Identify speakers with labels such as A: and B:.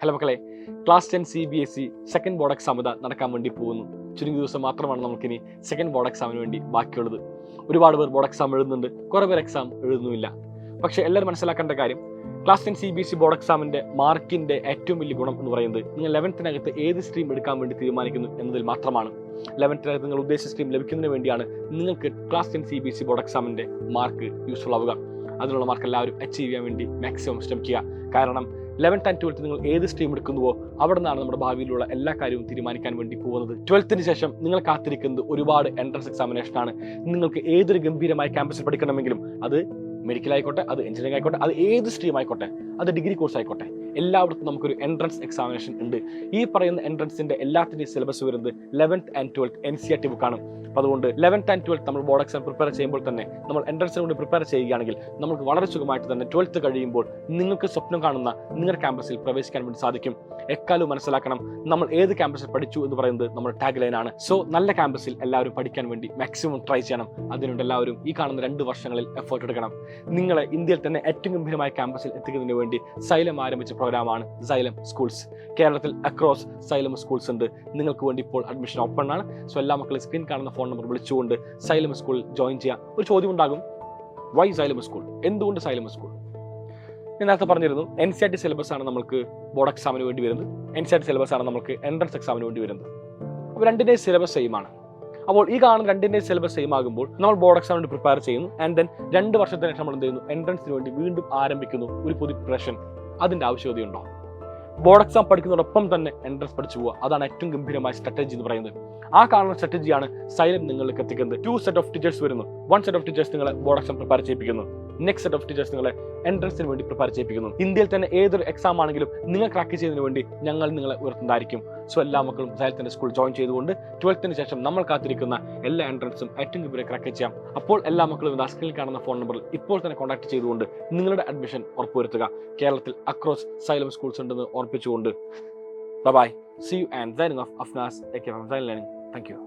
A: Hello മക്കളെ, class 10 CBSE second board exam നടക്കാൻ വേണ്ടി പോകുന്നു. ചുരുങ്ങിയ ദിവസം മാത്രമാണ് നമുക്കിനി സെക്കൻഡ് ബോർഡ് എക്സാമിന് വേണ്ടി ബാക്കിയുള്ളത്. ഒരുപാട് പേർ ബോർഡ് എക്സാം എഴുതുന്നുണ്ട്, കുറേ പേർ എക്സാം എഴുതുന്നുമില്ല. പക്ഷേ എല്ലാവരും മനസ്സിലാക്കേണ്ട കാര്യം, ക്ലാസ് 10 CBSE ബോർഡ് എക്സാമിൻ്റെ മാർക്കിൻ്റെ ഏറ്റവും വലിയ ഗുണം എന്ന് പറയുന്നത് നിങ്ങൾ 11th ഏത് സ്ട്രീം എടുക്കാൻ വേണ്ടി തീരുമാനിക്കുന്നു എന്നതിൽ മാത്രമാണ്. 11th നിങ്ങൾ ഉദ്ദേശിച്ച സ്ട്രീം ലഭിക്കുന്നതിന് വേണ്ടിയാണ് നിങ്ങൾക്ക് ക്ലാസ് 10 CBSE ബോർഡ് എക്സാമിൻ്റെ മാർക്ക് യൂസ്ഫുൾ ആവുക. അതിനുള്ള മാർക്ക് എല്ലാവരും അച്ചീവ് ചെയ്യാൻ വേണ്ടി മാക്സിമം ശ്രമിക്കുക. കാരണം 11th and 12th നിങ്ങൾ ഏത് സ്ട്രീം എടുക്കുന്നുവോ അവിടെ നിന്നാണ് നമ്മുടെ ഭാവിയിലുള്ള എല്ലാ കാര്യവും തീരുമാനിക്കാൻ വേണ്ടി പോകുന്നത്. 12th ശേഷം നിങ്ങൾ കാത്തിരിക്കുന്നത് ഒരുപാട് എൻട്രൻസ് എക്സാമിനേഷനാണ്. നിങ്ങൾക്ക് ഏതൊരു ഗംഭീരമായ ക്യാമ്പസിൽ പഠിക്കണമെങ്കിലും, അത് മെഡിക്കൽ ആയിക്കോട്ടെ, അത് എഞ്ചിനീയറിംഗ് ആയിക്കോട്ടെ, അത് ഏത് സ്ട്രീം ആയിക്കോട്ടെ, അത് ഡിഗ്രി കോഴ്സ് ആയിക്കോട്ടെ, എല്ലായിടത്തും നമുക്കൊരു എൻട്രൻസ് എക്സാമിനേഷൻ ഉണ്ട്. ഈ പറയുന്ന എൻട്രൻസിന്റെ എല്ലാത്തിൻ്റെയും സിലബസ് വരുന്നത് 11th and 12th NCERT ബുക്കാണ്. അപ്പോൾ അതുകൊണ്ട് 11th and 12th നമ്മൾ ബോർഡ് എക്സാം പ്രിപ്പയർ ചെയ്യുമ്പോൾ തന്നെ നമ്മൾ എൻട്രൻസിന് വേണ്ടി പ്രിപ്പയർ ചെയ്യുകയാണെങ്കിൽ നമുക്ക് വളരെ സുഖമായിട്ട് തന്നെ 12th കഴിയുമ്പോൾ നിങ്ങൾക്ക് സ്വപ്നം കാണുന്ന നിങ്ങളുടെ ക്യാമ്പസിൽ പ്രവേശിക്കാൻ വേണ്ടി സാധിക്കും. എക്കാലവും മനസ്സിലാക്കണം, നമ്മൾ ഏത് ക്യാമ്പസിൽ പഠിച്ചു എന്ന് പറയുന്നത് നമ്മുടെ ടാഗ് ലൈനാണ്. സോ നല്ല ക്യാമ്പസിൽ എല്ലാവരും പഠിക്കാൻ വേണ്ടി മാക്സിമം ട്രൈ ചെയ്യണം. അതിനുവേണ്ടി എല്ലാവരും ഈ കാണുന്ന 2 വർഷങ്ങളിൽ എഫേർട്ട് എടുക്കണം. നിങ്ങളെ ഇന്ത്യയിൽ തന്നെ ഏറ്റവും ഗംഭീരമായ ക്യാമ്പസിൽ എത്തിക്കുന്നതിന് വേണ്ടി സൈലം ആരംഭിച്ച പ്രോഗ്രാമാണ് സൈലം സ്കൂൾസ്. കേരളത്തിൽ അക്രോസ് സൈലം സ്കൂൾസ് ഉണ്ട്. നിങ്ങൾക്ക് വേണ്ടി ഇപ്പോൾ അഡ്മിഷൻ ഓപ്പൺ ആണ്. സോ എല്ലാ മക്കളും സ്ക്രീൻ കാണുന്ന ഫോൺ നമ്പർ വിളിച്ചുകൊണ്ട് സൈലം സ്കൂളിൽ ജോയിൻ ചെയ്യാം. ഒരു ചോദ്യം ഉണ്ടാകും, വൈ സൈലം സ്കൂൾ? എന്തുകൊണ്ട് സൈലം സ്കൂൾ? ഞാൻ നേരത്തെ പറഞ്ഞിരുന്നു, NCERT സിലബസ് ആണ് നമുക്ക് ബോർഡ് എക്സാമിന് വേണ്ടി വരുന്നത്. NCERT സിലബസ് ആണ് നമുക്ക് എൻട്രൻസ് എക്സാമിന് വേണ്ടി വരുന്നത്. അപ്പോൾ രണ്ടിൻ്റെയും സിലബസ് സെയിം ആണ്. അപ്പോൾ ഈ കാണുന്ന രണ്ടിൻ്റെയും സിലബസ് സെയിം ആകുമ്പോൾ നമ്മൾ ബോർഡ് എക്സാമിന് വേണ്ടി പ്രിപ്പയർ ചെയ്യുന്നു. ആൻഡ് ദെൻ 2 വർഷത്തിന് ശേഷം നമ്മൾ എന്ത് ചെയ്യുന്നു? എൻട്രൻസിന് വേണ്ടി വീണ്ടും ആരംഭിക്കുന്നു ഒരു പുതിയ പ്രിപ്പറേഷൻ. അതിൻ്റെ ആവശ്യകതയുണ്ടോ? ബോർഡ് എക്സാം പഠിക്കുന്നതോടൊപ്പം തന്നെ എൻട്രൻസ് പഠിച്ചു പോവുക, അതാണ് ഏറ്റവും ഗംഭീരമായ സ്ട്രാറ്റജി എന്ന് പറയുന്നത്. ആ കാണുന്ന സ്ട്രാറ്റജിയാണ് സൈലം നിങ്ങൾക്ക് എത്തിക്കുന്നത്. 2 സെറ്റ് ഓഫ് ടീച്ചേഴ്സ് വരുന്നു. 1 സെറ്റ് ഓഫ് ടീച്ചേഴ്സ് നിങ്ങളെ ബോർഡ് എക്സാം പ്രിപ്പയർ ചെയ്യിപ്പിക്കുന്നു. നെക്സ്റ്റ് സെറ്റ് ഓഫ് ടീച്ചേഴ്സ് നിങ്ങളെ എൻട്രൻസിന് വേണ്ടി പ്രിപ്പയർ ചെയ്യിപ്പിക്കുന്നു. ഇന്ത്യയിൽ തന്നെ ഏതൊരു എക്സാം ആണെങ്കിലും നിങ്ങൾ ക്രാക്ക് ചെയ്യുന്നതിന് വേണ്ടി ഞങ്ങൾ നിങ്ങളെ ഉയർത്തുന്നതായിരിക്കും. സോ എല്ലാ മക്കളും സൈലത്തിന്റെ സ്കൂൾ ജോയിൻ ചെയ്തുകൊണ്ട് 12th ശേഷം നമ്മൾ കാത്തിരിക്കുന്ന എല്ലാ എൻട്രൻസും ഏറ്റവും ഗംഭീര ക്രാക്ക് ചെയ്യാം. അപ്പോൾ എല്ലാ മക്കളും സ്ക്രീനിൽ കാണുന്ന ഫോൺ നമ്പറിൽ ഇപ്പോൾ തന്നെ കോൺടാക്ട് ചെയ്തുകൊണ്ട് നിങ്ങളുടെ അഡ്മിഷൻ ഉറപ്പുവരുത്തുക. കേരളത്തിൽ അക്രോസ് സൈലം സ്കൂൾസ് ഉണ്ടെന്ന് ഓർപ്പിച്ചുകൊണ്ട് by. See you and signing off, Afnas, aka from Sign Learning. Thank you.